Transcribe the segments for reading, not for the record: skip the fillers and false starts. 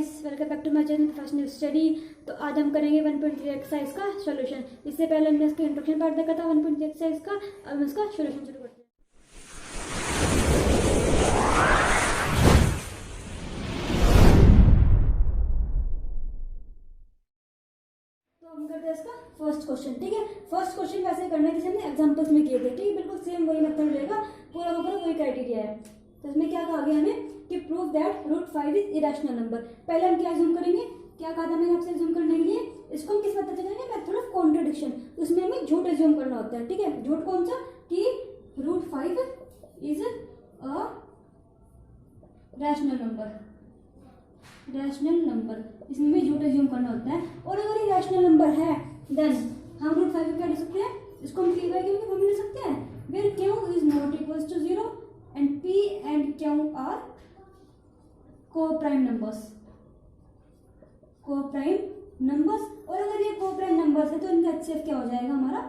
Guys, welcome back to my channel first new study. तो आज हम करेंगे 1.3 एक्सरसाइज का सॉल्यूशन। इससे पहले हमने इसका इंट्रोडक्शन पार्ट देखा था 1.3 एक्सरसाइज का। अब हम इसका सॉल्यूशन शुरू करते हैं। तो हम करते हैं इसका फर्स्ट क्वेश्चन। ठीक है, फर्स्ट क्वेश्चन वैसे करना है जैसे हमने एग्जांपल्स में किए थे। ठीक है, बिल्कुल सेम वही मेथड रहेगा, पूरा का पूरा वही क्राइटेरिया है। तो इसमें क्या कहा गया हमें कि prove that √5 is irrational number. पहले हम क्या एज्यूम करेंगे, क्या कहा था मैंने आपसे एज्यूम करने के लिए, इसको हम किस मेथड से करेंगे, मेथड ऑफ कॉन्ट्रडिक्शन। उसमें हमें झूठ एज्यूम करना होता है। ठीक है, झूठ कौन सा, कि √5 इज अ रैशनल नंबर, इसमें भी झूठ एज्यूम करना होता है। और अगर ये रैशनल नंबर है देन हम √5 को क्या लिख सकते हैं, इसको हम p/q की फॉर्म में लिख सकते हैं, where q is not equals to 0 and p and q are coprime numbers. और अगर ये को-प्राइम नंबर्स है तो इनका HCF क्या हो जाएगा, हमारा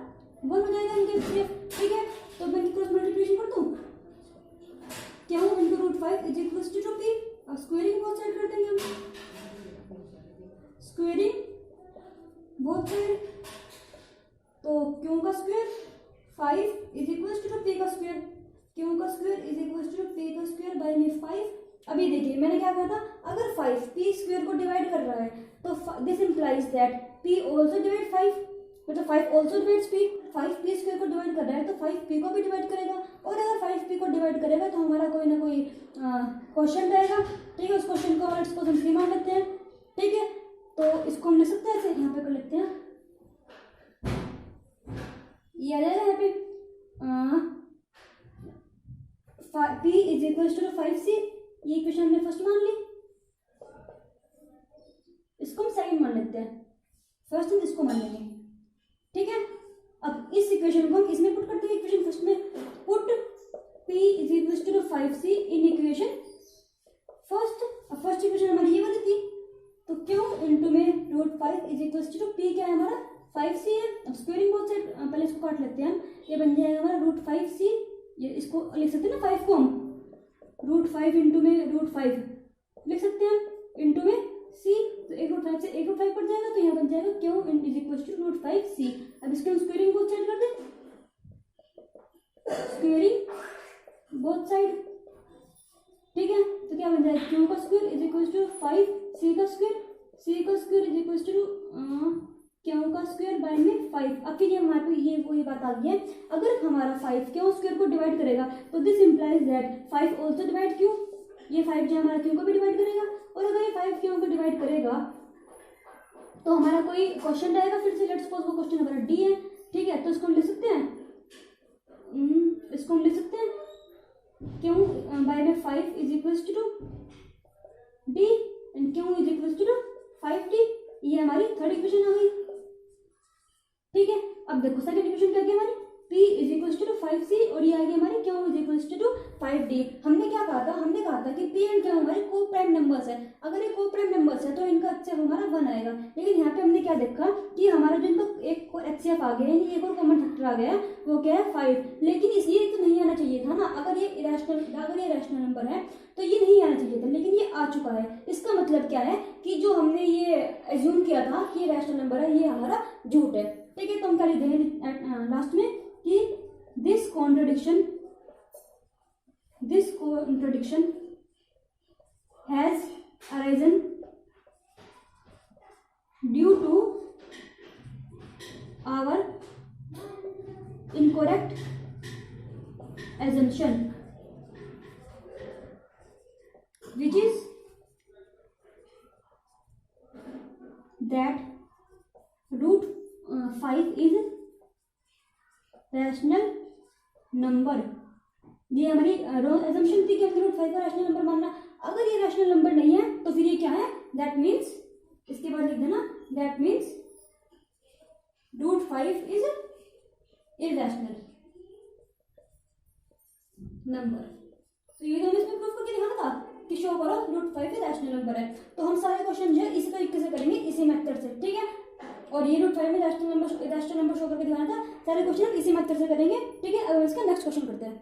1 हो जाएगा इनका HCF। ठीक है, तो मैं क्रॉस मल्टीप्लिकेशन कर दूं, q into √5 is equals to p। अब स्क्वायरिंग बोथ साइड कर देंगे हम, स्क्वायरिंग बोथ साइड। तो q का square 5 is equals to p का स्क्वायर, q का square is equals to p का स्क्वायर बाय में 5। अभी देखिए मैंने क्या कहा था, अगर 5 p स्क्वायर को डिवाइड कर रहा है तो this implies that p also divide 5, मतलब 5 also divides p। 5 p square को डिवाइड कर रहा है तो 5 p को भी डिवाइड करेगा। और अगर 5 p को डिवाइड करेगा तो हमारा कोई ना कोई क्वेश्चन रहेगा। ठीक है, उस क्वेश्चन को और इसको हम सी मान लेते हैं। ठीक है, तो इसको हम लिख सकते हैं ऐसे, यहाँ पे कर लेते हैं, ये आ जाएगा यहाँ पे p is equals to 5c। ये इक्वेशन हमने फर्स्ट मान ली, इसको हम सेकंड मान लेते हैं, फर्स्ट हम इसको मान लेंगे। ठीक है, अब इस इक्वेशन को हम इसमें पुट करते हैं, इक्वेशन फर्स्ट में put p is equals to 5c in equation first. अब फर्स्ट इक्वेशन हमारी ये वाली थी, तो q इंटू में √5 इज इक्वल्स टू p क्या है हमारा 5c है। अब स्क्वायरिंग बोथ साइड, पहले इसको काट लेते हैं हम, ये बन जाएगा हमारा √5c। ये इसको लिख सकते हैं ना, 5 को हम √5 इंटू में √5 लिख सकते हैं, इंटू में c। तो 1/5 से 1/5 कट जाएगा, तो यहाँ बन जाएगा q is equal to √5c। अब इसके हम स्क्वायरिंग बोथ साइड कर दें, स्क्वायरिंग बोथ साइड। ठीक है, तो क्या बन जाएगा, q का square is equal to 5 c का square is equal to q का स्क्वायर बाय में 5। अब फिर ये हमारे को ये वही बात आ गई है, अगर हमारा 5 q स्क्वायर को डिवाइड करेगा तो this implies that 5 also divide q। ये 5 जो हमारा q को भी डिवाइड करेगा। और अगर ये 5 q को डिवाइड करेगा तो हमारा कोई क्वेश्चन रहेगा, फिर से लेट्स सपोज वो क्वेश्चन हमारा d है। ठीक है, तो इसको हम लिख सकते हैं, q बाय में 5 is equals to d and q is equals to 5d। ये हमारी थर्ड इक्वेशन आ गई। ठीक है, अब देखो सेकंड इक्वेशन क्या है हमारी, p is equals to 5c और ये आ गई हमारी q is equals to 5d। हमने क्या कहा था, हमने कहा था कि p एंड q हमारे को प्राइम नंबर्स है। अगर ये को प्राइम नंबर्स है तो इनका HCF हमारा 1 आएगा। लेकिन यहाँ पे हमने क्या देखा कि हमारा जो इनका एक HCF आ गया है, एक और कॉमन फैक्टर आ गया, वो क्या है 5। लेकिन इसलिए तो नहीं आना चाहिए था ना, अगर ये रैशनल नंबर है तो ये नहीं आना चाहिए था, लेकिन ये आ चुका है। इसका मतलब क्या है कि जो हमने ये एज्यूम किया था कि ये रैशनल नंबर है, ये हमारा झूठ है। ठीक है, तो हम क्या लिख देंगे लास्ट में कि this contradiction has arisen due to our incorrect assumption which is that √5 is rational number. ये हमारी एजम्पशन थी कि हमने √5 का रैशनल नंबर मानना। अगर ये रैशनल नंबर नहीं है तो फिर ये क्या है, दैट मीन्स, इसके बाद लिख देना, that means √5 is irrational number. तो ये हमें इसमें प्रूफ करके दिखाना था कि शो करो √5 रैशनल नंबर है। तो हम सारे क्वेश्चन जो है इसी तरीके से करेंगे, इसी मेथड से। ठीक है, और ये √5 में रैशनल नंबर शो करके दिखाना था। सारे क्वेश्चन इसी मेथड से करेंगे। ठीक है, अब हम इसका नेक्स्ट क्वेश्चन करते हैं।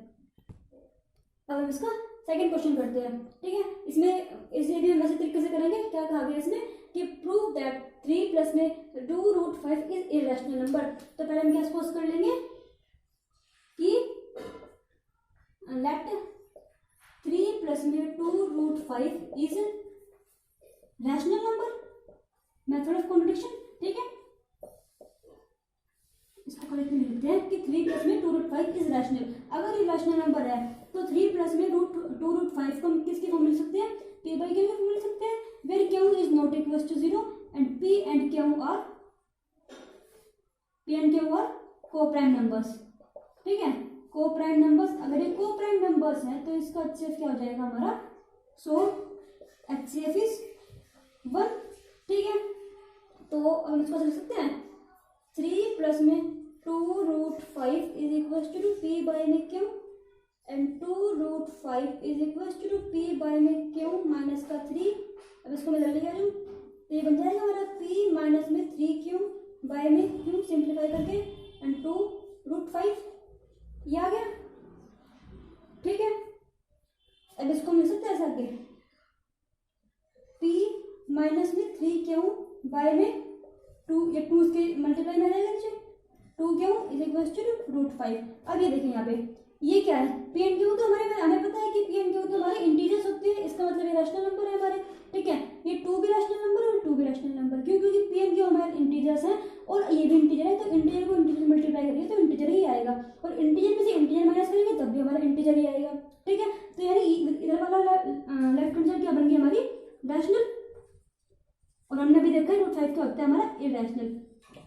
अब हम इसका सेकंड क्वेश्चन करते हैं, ठीक है। इसमें इसे भी वैसे तरीके से करेंगे। क्या कहा गया इसमें कि प्रूव दैट 3 प्लस में 2√5 इज इरेशनल नंबर। तो पहले हम क्या सपोज कर लेंगे कि लेट 3 प्लस में 2√5 is rational number, method of contradiction, ठीक है। इसको करेक्टली लिखते हैं कि 3 प्लस में 2√5 इज रैशनल। अगर ये रैशनल नंबर है तो 3 प्लस में 2√5 को हम किसकी फॉर्म मिल सकते हैं, p by q की फॉर्म मिल सकते हैं, where q is not equal to 0 and p and q are coprime numbers, ठीक है। को-प्राइम नंबर्स, अगर ये को-प्राइम नंबर्स हैं तो इसका HCF क्या हो जाएगा हमारा, सो HCF इज 1, ठीक है। तो हम इसको लिख सकते हैं 3 प्लस में 2√5 is equal to p by में q and 2√5 is equal to p by में q माइनस का 3। अब इसको मैं ले लिया हूँ तो ये बन जाएगा हमारा p माइनस में 3q बाय में q सिंप्लीफाई करके एंड 2√5, ये आ गया, ठीक है। अब इसको मिल सकता है ऐसा आगे p माइनस में 3q बाय में 2, ये 2 के मल्टीप्लाई में आ जाएगा नीचे, 2q इज इक्वल टू √5। अब ये देखिए यहाँ पे ये क्या है, p एंड q तो हमें पता है कि p एंड q तो हमारे इंटीजर्स होते हैं, इसका मतलब ये रैशनल नंबर है हमारे, ठीक है। ये 2 भी रैशनल नंबर और 2 भी रैशनल नंबर, क्यों, क्योंकि p एंड q हमारे इंटीजर्स हैं और ये भी इंटीजर है, तो इंटीजर को इंटीजर मल्टीप्लाई करिए तो इंटीजर ही आएगा, और इंटीजर में से इंटीजर माइनस करेंगे तब भी हमारा इंटीजर ही आएगा, ठीक है। तो यानी इधर वाला लेफ्ट हैंड साइड क्या बन गई हमारी, रैशनल, और हमने भी देखा है √5 क्या होता है हमारा इरेशनल।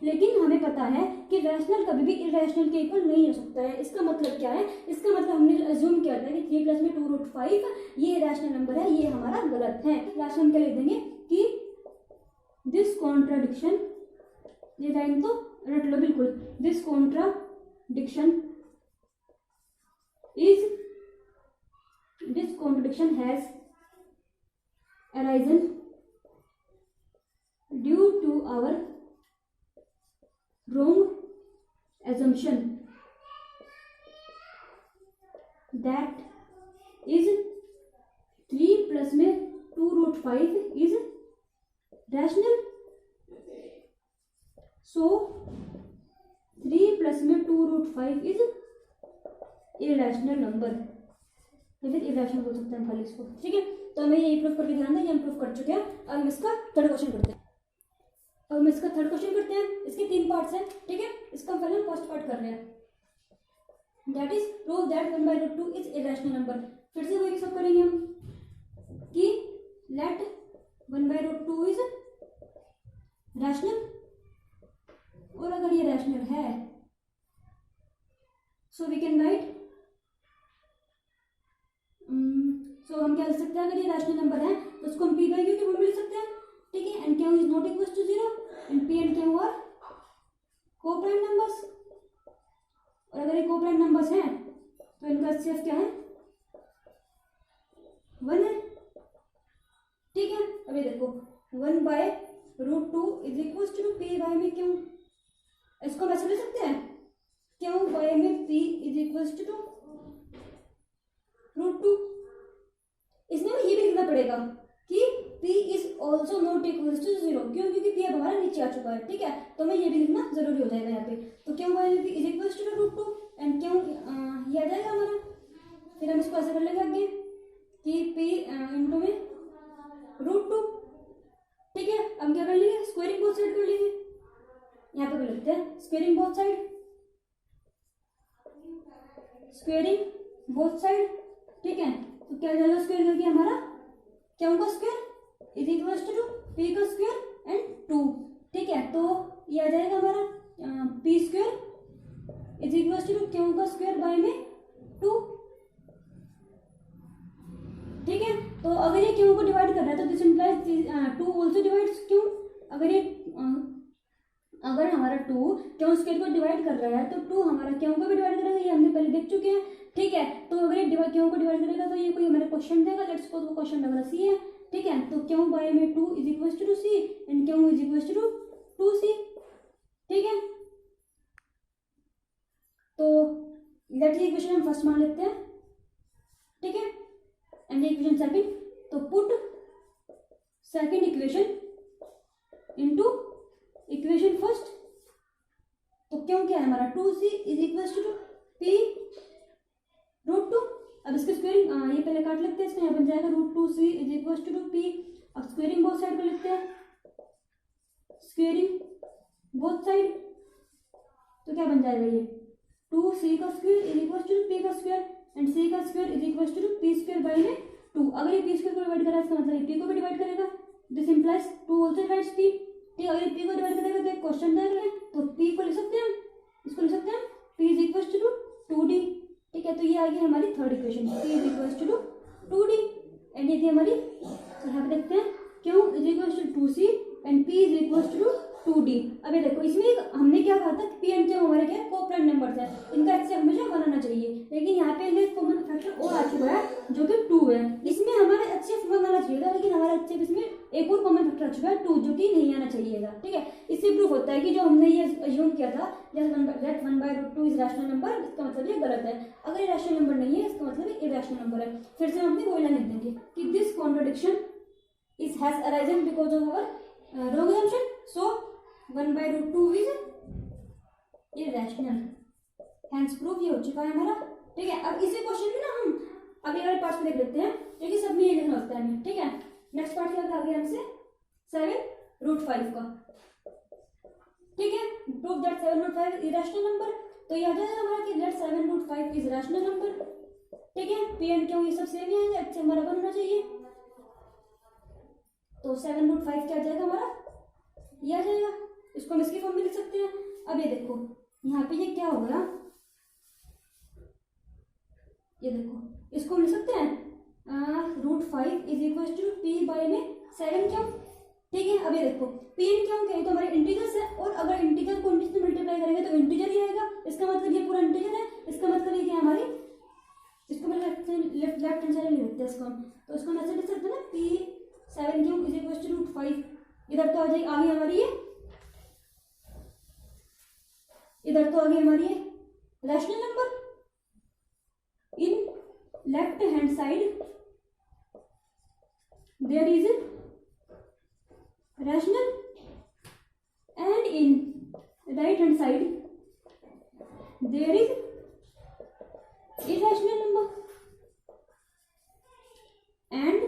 लेकिन हमें पता है कि रैशनल कभी भी इरेशनल के इक्वल नहीं हो सकता है। इसका मतलब क्या है, इसका मतलब हमने अज्यूम किया था कि 3 प्लस में 2√5 ये रैशनल नंबर है, ये हमारा गलत है। लास्ट हम क्या लिख देंगे कि दिस कॉन्ट्राडिक्शन, ये लाइन तो रट लो बिल्कुल, this contradiction has arisen due to our wrong assumption that is 3 plus में 2√5 is rational, so 3 plus में 2√5 is irrational number, या फिर irrational बोल सकते हैं खाली इसको, ठीक है। तो हमें ये प्रूफ करके ध्यान दें, ये हम प्रूफ कर चुके हैं। अब हम इसका थर्ड क्वेश्चन करते हैं। इसके 3 पार्ट्स हैं, ठीक है। इसका पहले हम फर्स्ट पार्ट कर रहे हैं, that is prove that 1/√2 is irrational number. फिर से वही सब करेंगे हम कि लेट 1/√2 इज रैशनल, और अगर ये रैशनल है सो वी कैन राइट, सो हम क्या लिख सकते हैं, अगर ये रैशनल नंबर है तो उसको हम p by q की फॉर्म में लिख सकते हैं, ठीक है। And q is not equal to 0 and p and q are coprime numbers, और अगर ये को-प्राइम नंबर्स हैं तो इनका HCF क्या है, 1 है, ठीक है। अभी देखो 1/√2 is equal to p by में q, इसको वैसे लिख सकते हैं q बाय में p इज इक्वल टू √2। इसमें ये भी लिखना पड़ेगा कि p is also not equal to 0, क्यों, क्योंकि p अब हमारा नीचे आ चुका है, ठीक है। तो हमें ये भी लिखना जरूरी हो जाएगा यहाँ पे। तो q बाय में p is equal to √2 and q ये आ जाएगा हमारा। फिर हम इसको ऐसे कर लेंगे आगे कि p इंटू में √2, ठीक है। अब क्या कर लेंगे, स्क्वायरिंग बोथ साइड कर लेंगे, यहाँ पे कर लेते हैं स्क्वायरिंग बोथ साइड, ठीक है। तो क्या जाएगा स्क्वायर करके हमारा q का square is equal to p का स्क्वायर एंड 2, ठीक है। तो ये आ जाएगा हमारा p square is equal to q का स्क्वायर बाय में 2, ठीक है। तो अगर ये q को डिवाइड कर रहा है तो this implies 2 also divides q। अगर हमारा 2 q स्क्वायर को डिवाइड कर रहा है तो 2 हमारा q को भी डिवाइड करेगा, ये हमने पहले देख चुके हैं, ठीक है। तो अगर ये q को डिवाइड करेगा तो ये कोई हमारे क्वेश्चन देगा, लेट्स सपोज वो क्वेश्चन नंबर c है, ठीक है। तो q बाय में 2 is equal to c and q is equal to 2c, ठीक है। तो लेट्स ये क्वेश्चन हम फर्स्ट मान लेते हैं, ठीक है। एंड द इक्वेशन सेकंड, तो put second equation into equation first. तो क्यों क्या है हमारा 2c is equal to p root 2। अब इसके स्क्वायरिंग ये पहले काट लेते हैं, इसका यहाँ बन जाएगा root 2c is equal to p। अब स्क्वायरिंग बोथ साइड कर लेते हैं, स्क्वायरिंग बोथ साइड, तो क्या बन जाएगा ये 2c का square is equal to p का स्क्वायर एंड c का square is equal to p square by में 2। अगर ये p स्क्वायर को डिवाइड करा इसका मतलब ये p को भी डिवाइड करेगा, this implies 2 also divides p। ठीक है, अगर ये p को डिवाइड करेगा तो एक क्वेश्चन दे रहे हैं, तो p को लिख सकते हैं हम, इसको लिख सकते हैं p is equal to 2d। ठीक है, तो ये आ गई हमारी third equation, p is equal to 2d। And ये थी हमारी, यहाँ पे देखते हैं q is equal to 2c and p is equal to 2d। अब ये देखो इसमें हमने क्या कहा था, p एंड q हमारे क्या कोप्रेंट नंबर्स है, इनका HCF हमेशा 1 आना चाहिए, लेकिन यहाँ पे एक कॉमन फैक्टर और आ चुका है जो कि 2 है। इसमें हमारा HCF 1 आना चाहिए था, लेकिन हमारा HCF इसमें एक और कॉमन फैक्टर आ चुका है 2, जो कि नहीं आना चाहिए था। ठीक है, इससे प्रूफ होता है कि जो हमने ये अज्यूम किया था that 1/√2 इज रैशनल नंबर, इसका मतलब ये गलत है। अगर ये रैशनल नंबर नहीं है इसका मतलब ये इरैशनल नंबर है। फिर से हम अपनी वही लाइन लिख देंगे कि this contradiction is has arisen because of our wrong assumption, so 1/√2 is irrational, hence proof ये हो चुका है हमारा। ठीक है, अब इसी क्वेश्चन में ना हम अगले वाले पार्ट में देख लेते हैं, क्योंकि सब में ये लिखना होता है हमें। ठीक है, नेक्स्ट पार्ट क्या आ गया हमसे 7√5 का। ठीक है, proof that 7√5 is rational number, तो ये आ जाएगा हमारा कि दैट 7√5 इज रैशनल नंबर। ठीक है, p एंड q ये सब सेम ही आएगा, अच्छा हमारा 1 होना चाहिए, तो 7√5 क्या आ जाएगा हमारा, ये आ जाएगा। इसको हम इसकी फॉर्म में लिख सकते हैं। अब ये देखो यहाँ पे ये क्या हो गया, ये देखो इसको हम लिख सकते हैं √5 is equal to p by में 7 क्यों। ठीक है, अब ये देखो p एंड क्यों क्या है, तो हमारे इंटीजर्स है, और अगर इंटीजर को इंटीजर से मल्टीप्लाई करेंगे तो इंटीजर ही आएगा, इसका मतलब ये पूरा इंटीजर है। इसका मतलब ये क्या है हमारी, इसको मैं लेफ्ट हैंड साइड लिख देते हैं इसको, तो इसको हम ऐसे लिख सकते हैं ना p 7 क्यों इज इक्वल टू √5। इधर तो आ जाएगी आगे हमारी ये, इधर तो आ गई हमारी ये rational number, in left hand side there is rational and in right hand side there is irrational number, and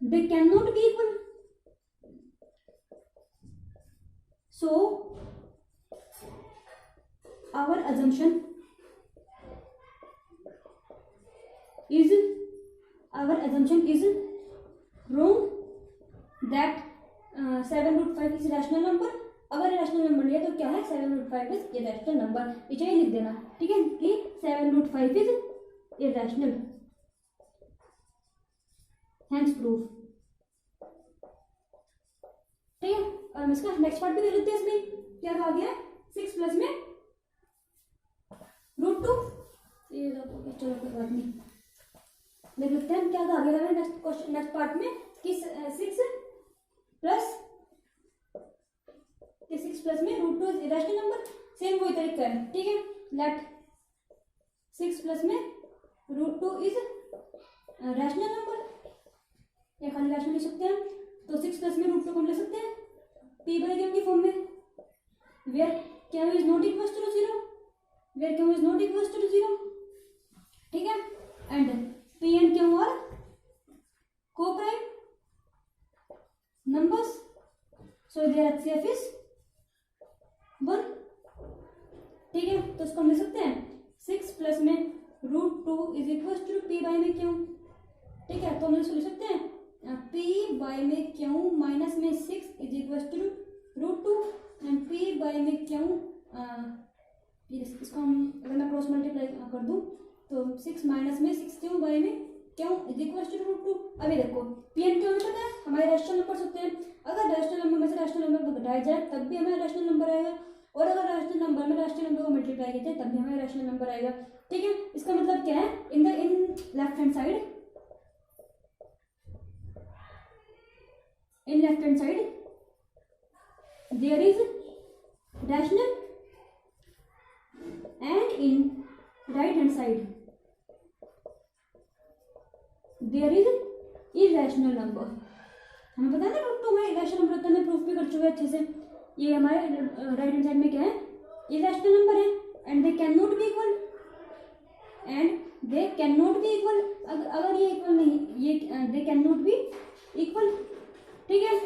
they cannot be equal. So our assumption is wrong that 7√5 is rational number। अगर rational number नहीं है तो क्या है 7√5 is irrational number, इसे ही लिख देना। ठीक है, कि 7√5 इज इरैशनल, हेंस प्रूफ। ठीक है, और हम इसका नेक्स्ट पार्ट भी देख लेते हैं। इसमें क्या कहा गया है 6 प्लस में √2, ये चलो कोई बात नहीं, देख लेते हैं क्या कहा गया है नेक्स्ट क्वेश्चन, नेक्स्ट पार्ट में कि 6 प्लस में √2 इज इरैशनल नंबर। सेम वही तरीका है। ठीक है, लेट 6 प्लस में √2 इज रैशनल नंबर, या खाली रैशनल लिख सकते हैं। तो 6 प्लस में √2 को हम ले सकते हैं p बाई क्यू की फॉर्म में, where Q is not equal to 0, where Q is not equal to 0। ठीक है, and p and Q are co-prime numbers, so their HCF is 1। ठीक है, तो इसको हम लिख सकते हैं 6 प्लस में √2 is equal to p by में क्यू। ठीक है, तो हम इसको लिख सकते हैं p बाई में क्यू माइनस में 6 is equal to √2 and p by में क्यू, इसको हम अगर मैं क्रॉस मल्टीप्लाई कर दूं तो 6 माइनस में 6 क्यू बाई में क्यू इज इक्वल टू √2। अभी देखो p एंड क्यू पता है हमारे रैशनल नंबर होते हैं, अगर रैशनल नंबर में से रैशनल नंबर घटाया जाए तब भी हमें रैशनल नंबर आएगा, और अगर रैशनल नंबर में रैशनल नंबर को मल्टीप्लाई किया जाए तब भी हमें रैशनल नंबर आएगा। ठीक है, इसका मतलब क्या है, इन left hand side, in left hand side there is rational and in right hand side there is irrational number. हमें पता है ना रूट 2 में इरेशनल नंबर होता है, मैं प्रूफ भी कर चुके अच्छे से। ये हमारे राइट हैंड साइड में क्या है, इरेशनल नंबर है, and they can not be equal, and they can not be equal. अगर ये इक्वल नहीं, ये they can not be equal, ठीक है।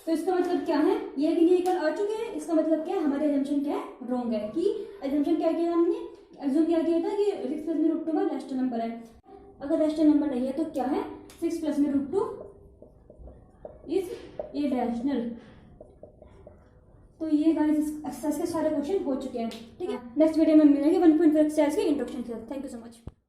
तो इसका मतलब क्या है, ये भी इक्वल आ चुके हैं, इसका मतलब क्या है, हमारे एजम्पशन क्या है, रॉन्ग है। कि एजम्पशन क्या किया हमने, एज्यूम क्या किया था कि 6 प्लस में रूट 2 में रेशनल नंबर है। अगर रेशनल नंबर नहीं है तो क्या है, 6 प्लस में रूट 2 इज इरेशनल। तो ये गाइस एक्सरसाइज के सारे क्वेश्चन हो चुके हैं, ठीक है। नेक्स्ट वीडियो में मिलेंगे 1.5 एक्सरसाइज के इंट्रोडक्शन के साथ। Thank you so much.